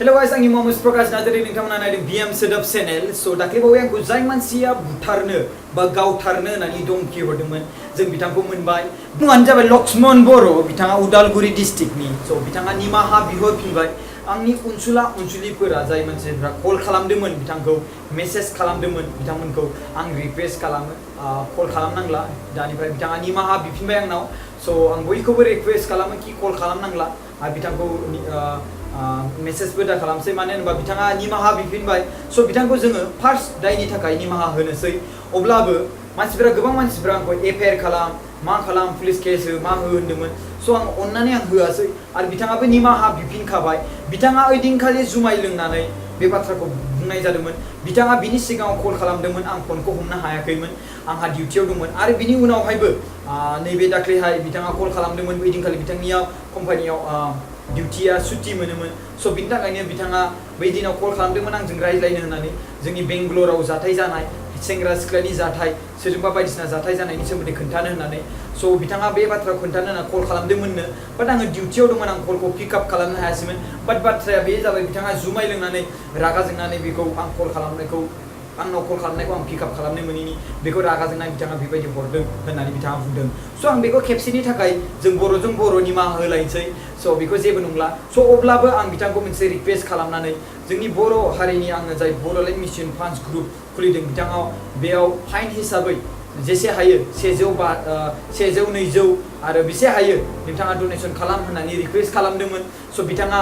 Hello guys, आंनि मुङा Prakash Narzary नोंथांमोना नायदों BM Sedap channel. So दाख्लैबावै आंखौ जाय मानसिया बुथारनो बा गावथारनो होननानै धमखि हरदोंमोन जों बिथांखौ मोनबाय। मुङानो जाबाय लक्ष्मण बर', बिथाङा उदालगुरि डिस्ट्रिक्टनि। So बिथाङा निमाहा बिहरफिनबाय। आंनि अनसुलिफोरा जाय मानसिफोरा कल खालामदोंमोन बिथांखौ मेसेज खालामदोंमोन बिथांमोनखौ आं रिक्वेस्ट खालामो कल खालामनांला दानिफ्राय बिथाङा निमाहा बिफिनबाय आंनाव। So आं बयखौबो रिक्वेस्ट खालामो कि कल खालामनांला आरो बिथांखौ मेसेजबो दा खालामसै मानो होनोबा बिथाङा निमाहा बिफिनबाय। स' बिथांखौ जोङो फार्स्ट दायनि थाखाय निमाहा होनोसै। अब्लाबो मानसिफोरा गोबां मानसिफोरा आंखौ एफआइआर खालाम मा खालाम पुलिस केस हो मा हो होन्दोंमोन। स' आं अननानै आं होआसै आरो बिथाङाबो निमाहा बिफिनखाबाय। बिथाङा ओइदिनखालि जुमाय लोंनानै बे बाथ्राखौ बुंनाय जादोंमोन। बिथाङा बिनि सिगाङाव कल खालामदोंमोन, आं फनखौ हमनो हायाखैमोन, आंहा डिउटियाव दंमोन आरो बिनि उनावहायबो नैबे दाख्लैहाय बिथाङा कल खालामदोंमोन। ओइदिनखालि बिथांनियाव कम्पानियाव डिउटिया सुटि मोनोमोन। स' बिनि थाखायनो बिथाङा बै दिनाव कल खालामदोंमोन आंजों रायज्लायनो होननानै जोंनि बेंगलराव जाथाय जानाय सेंग्रा सिख्लानि जाथाय सोरजोंबा बायदिसिना जाथाय जानायनि सोमोन्दै खोन्थानो होननानै। स' बिथाङा बे बाथ्राखौ खोन्थानो होनना कल खालामदोंमोननो, बाट आङो डिउटियाव दंमोन, आं कलखौ पिकआप खालामनो हायासैमोन। बाट बाथ्राया बे जाबाय बिथाङा जुमाय लोंनानै रागा जोंनानै बेखौ आं कल खालामनायखौ आंनाव कल खालामनायखौ आं पिकआप खालामनो मोनैनि बेखौ रागा जोंनाय बिथाङा बेबायदि हरदों होननानै बिथाङा बुंदों। स' आं बेखौ खेबसेनि थाखाय जों बर'जों बर' निमाहा होलायनोसै। स' बेखौ जेबो नंला। स' अब्लाबो आं बिथांखौ मोनसे रिक्वेस्ट खालामनानै जोंनि बर' हारिनि आङो जाय बड'लेण्ड मिशन फान्ड्स ग्रुप खुलिदों बिथाङा बेयाव फाइन हिसाबै जेसे हायो 100, 200 आरो बेसे हायो बिथाङा डनेसन खालाम होननानै रिक्वेस्ट खालामदोंमोन। स' बिथाङा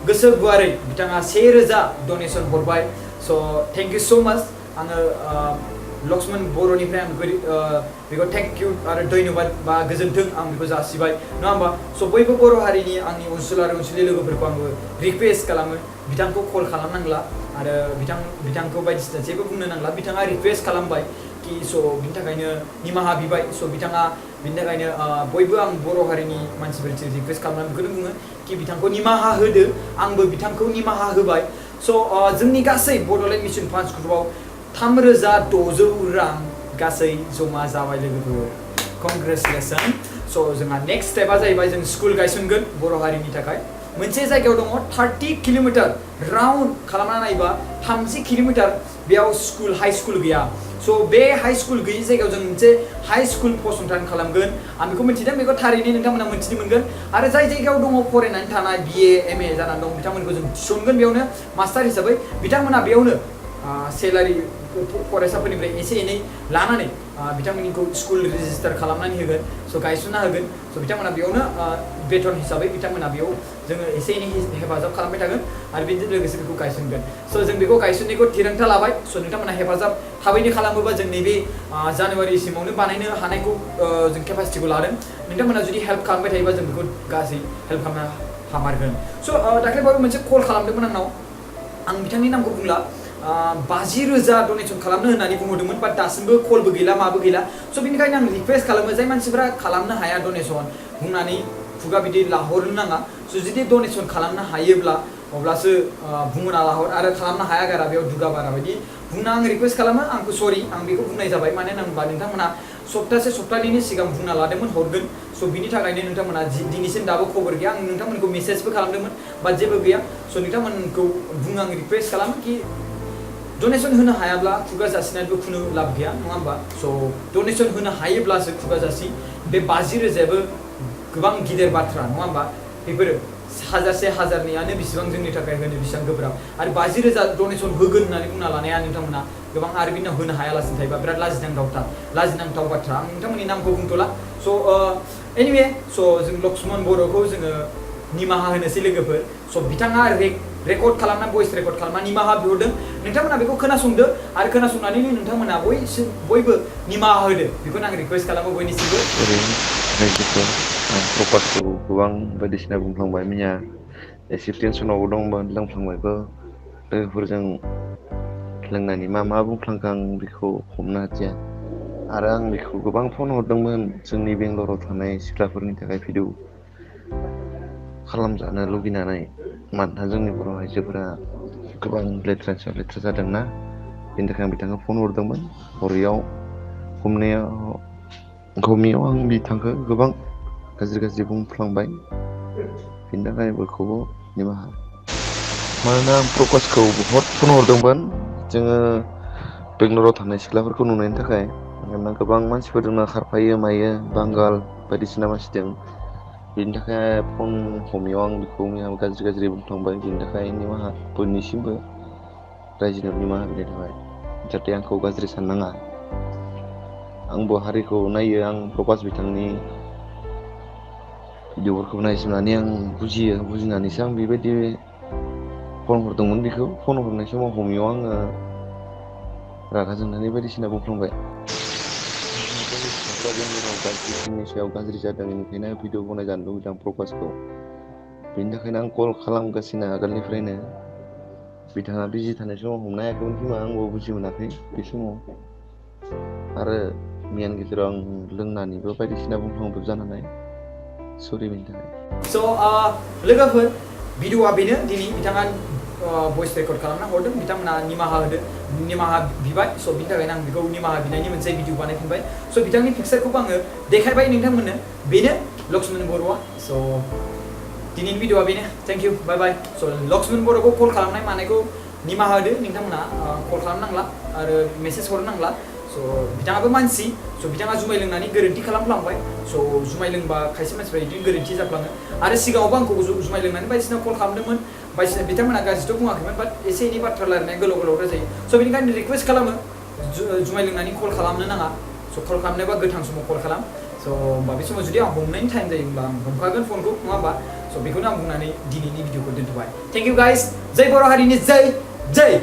गोसो गुवारै बिथाङा 1000 डनेसन हरबाय। स' थेंक इउ स' माच। आङो लक्ष्मण बर'निफ्राय आं बेखौ थेंक इउ आरो धन्यबाद बा गोजोन्थों आं बेखौ जासिबाय नङा होमबा। स' बयबो बर' हारिनि आंनि अनसुलि लोगोफोरखौ आंबो रिक्वेस्ट खालामो बिथांखौ कल खालामनांला आरो बिथांखौ बायदिसिना जेबो बुंनो नांला। बिथाङा रिक्वेस्ट खालामबाय कि स' बिनि थाखायनो निमाहा बिबाय। स' बिथाङा बिनि थाखायनो बयबो आं बर' हारिनि मानसिफोरजों रिक्वेस्ट खालामनानै बेखौनो बुङो कि बिथांखौ निमाहा होदो। आंबो बिथांखौ निमाहा होबाय। स' जोंनि गासै बड'लेण्ड मिशन फान्ड्स ग्रुपआव 3600 रां गासै जमा जाबाय लोगोफोर। कंग्रेचुलेसन। स' जोंहा नेक्स्ट स्टेपआ जाहैबाय जों स्कुल गायसनगोन बर' हारिनि थाखाय। मोनसे जायगायाव दङ 30 किल'मिटार राउन्ड खालामना नायोबा 30 किल'मिटार बेयाव स्कुल हाई स्कुल गैया। स' बे हाई स्कुल गैयि जायगायाव जों मोनसे हाई स्कुल फसंथान खालामगोन। आं बेखौ मिथिदों, बेखौ थारैनो नोंथांमोना मिथिनो मोनगोन। आरो जाय जायगायाव दङ फरायनानै थानाय BA MA जानानै दं बिथांमोनखौ जों थिसनगोन बेयावनो मास्टार हिसाबै। बिथांमोना बेयावनो सेलारि फरायसाफोरनिफ्राय एसे एनै लानानै बिथांमोनखौ स्कुल रेजिस्टार खालामनानै होगोन। स' गायसनना होगोन। स' बिथांमोना बेयावनो बेथन हिसाबै बिथांमोना बेयाव जोङो एसे एनै हेफाजाब खालामबाय थागोन आरो बेजों लोगोसे बेखौ गायसनगोन। स' जों बेखौ गायसननायखौ थिरांथा लाबाय। स' नोंथांमोना हेफाजाब थाबैनो खालामोबा जों नैबे जानुवारिसिमावनो बानायनो हानायखौ जों केपासिटिखौ लादों। नोंथांमोना जुदि हेल्प खालामबाय थायोबा जों बेखौ गासै हेल्प खालामनो हामारगोन। स' दाख्लैबाबो मोनसे कल खालामदोंमोन आंनाव, आं बिथांनि नामखौ बुंला, 50,000 डनेसन खालामनो होननानै बुंहरदोंमोन। बाट दासिमबो कलबो गैला माबो गैला। स' बेनिखायनो आं रिक्वेस्ट खालामो जाय मानसिफोरा खालामनो हाया डनेसन बुंनानै खुगा बिदि लाहरनो नाङा। स' जुदि डनेसन खालामनो हायोब्ला अब्लासो बुंना लाहर आरो खालामनो हाया गारा बेयाव दुगा बारा बायदि बुंना आं रिक्वेस्ट खालामो। आंखौ सरि आं बेखौ बुंनाय जाबाय मानो होनोबा नोंथांमोना सप्तानैनि सिगां बुंना लादोंमोन हरगोन। स' बिनि थाखायनो नोंथांमोना दिनैसिम दाबो खबर गैया। आं नोंथांमोनखौ मेसेजबो खालामदोंमोन बाट जेबो गैया। स' नोंथांमोनखौ बुङो आं रिक्वेस्ट खालामो कि डनेसन होनो हायाब्ला खुगा जासिनानैबो खुनु लाब गैया नङा होमबा। स' डनेसन होनो हायोब्लासो खुगा जासि। बे 50,000याबो गोबां गिदिर बाथ्रा नङा होमबा। बेफोरो 1000-1000नियानो बेसेबां जोंनि थाखाय होनो बेसेबां गोब्राब आरो 50,000 डनेसन होगोन होननानै बुंना लानाया नोंथांमोना गोबां आरो बिनाव होनो हायालासिनो थायोबा बिराद लाजिनांथाव बाथ्रा। आं नोंथांमोननि नामखौ बुंथ'ला। स' एनिवे स' जों लक्ष्मण बर'खौ जोङो निमाहा होनोसै लोगोफोर। स' बिथाङा रेकर्ड खालामना भइस रेकर्ड खालामना निमाहा बिहरदों। नोंथांमोना बेखौ खोनासंदो आरो खोनासंनानैनो नोंथांमोना बयबो निमाहा होदो बेखौनो आं रिक्वेस्ट खालामो बयनिसिमबो। आं प्रकाशखौ गोबां बायदिसिना बुंफ्लांबाय मैया एसे टेनसनावबो दंबा लोंफ्लांबायबो लोगोफोरजों लोंनानै मा बुंफ्लांखो आं बेखौ हमनो हादिया। आरो आं बेखौ गोबां फन हरदोंमोन जोंनि बेंगलराव थानाय सिख्लाफोरनि थाखाय भिडिअ खालामजानो लुगैनानै, मानोना जोंनि बर' आइजोफोरा गोबां लेथ्रा जादोंना बेनि थाखाय आं बिथांखौ फन हरदोंमोन। हमनायाव आं बिथांखौ गोबां गाज्रि बुंफ्लांबाय। बेनि थाखाय बयखौबो निमाहा मानोना आं प्रकाशखौ बहुद फन हरदोंमोन जोङो बेंगलराव थानाय सिख्लाफोरखौ नुनायनि थाखाय मानोना गोबां मानसिफोरजोंनो खारफायो मायो बांगाल बायदिसिना मानसि दं बेनि थाखाय फन हमैयाव आं बेखौ गाज्रि बुंफ्लांबाय बेनि थाखाय निमाहा बयनिसिमबो रायजोनाव निमाहा बिनाय थाबाय जाहाथे आंखौ गाज्रि साननाङा आंबो हारिखौ नायो आं प्रकाश बिथांनि भिडिअफोरखौ नायजोबनानै आं बुजियो बुजिनानैसो आं बेबायदि फन हरदोंमोन बेखौ फन हरनाय समाव हमैयाव आङो रागा जोंनानै बायदिसिना बुंफ्लांबाय गाज्रिनि सायाव गाज्रि जादों बेनिखायनो भिडिअ बनायजानो लुबैदों प्रकाशखौ बेनि थाखायनो आं कल खालामगासिनो आगोलनिफ्रायनो बिथाङा बिजि थानाय समाव हमनो हायाखैमोन खोमा आंबो बुजि मोनाखै बे समाव आरो मैयानि गेजेराव आं लोंनानैबो बायदिसिना बुंफ्लांदों जानानै सरि बेनि थाखाय स' लोगोफोर भिडिअआ बेनो दिनै बिथाङा भइस रेकर्ड खालामना हरदों बिथांमोना निमाहा बिबाय स' बिनि थाखायनो आं बेखौ निमाहा बिनायनि मोनसे भिडिअ बानायफिनबाय स' बिथांनि पिक्सारखौबो आङो देखायबाय नोंथांमोननो बेनो लक्ष्मण बर'आ स' दिनैनि भिडिअआ बेनो थेंक इउ बाय बाय स' लक्ष्मण बर'खौ कल खालामनाय मानायखौ निमाहा होदो नोंथांमोना कल खालामनांला आरो मेसेज हरनांला स' बिथाङाबो मानसि स' बिथाङा जुमाय लोंनानै गोरोन्थि खालामफ्लांबाय स' जुमाय लोंबा खायसे मानसिफ्रा बिदिनो गोरोन्थि जाफ्लाङो आरो सिगाङावबो आंखौ जुमाय लोंनानै बायदिसिना कल खालामदोंमोन बायदिसिना बिथांमोना गाज्रिथ' बुङाखैमोन बाट एसे एनै बाथ्रा रायलायनाया गोलाव जायो स' बेनिखायनो रिक्वेस्ट खालामो जुमाय लोंनानै कल खालामनो नाङा स' कल खालामनोबा गोथां समाव कल खालाम स' होमबा बे समाव जुदि आं हमनायनि टाइम जायो होमबा आं हमखागोन फनखौ नङा होमबा स' बेखौनो आं बुंनानै दिनैनि भिडिअखौ दोनथ'बाय थेंक इउ गाइस जय बर' हारिनि जय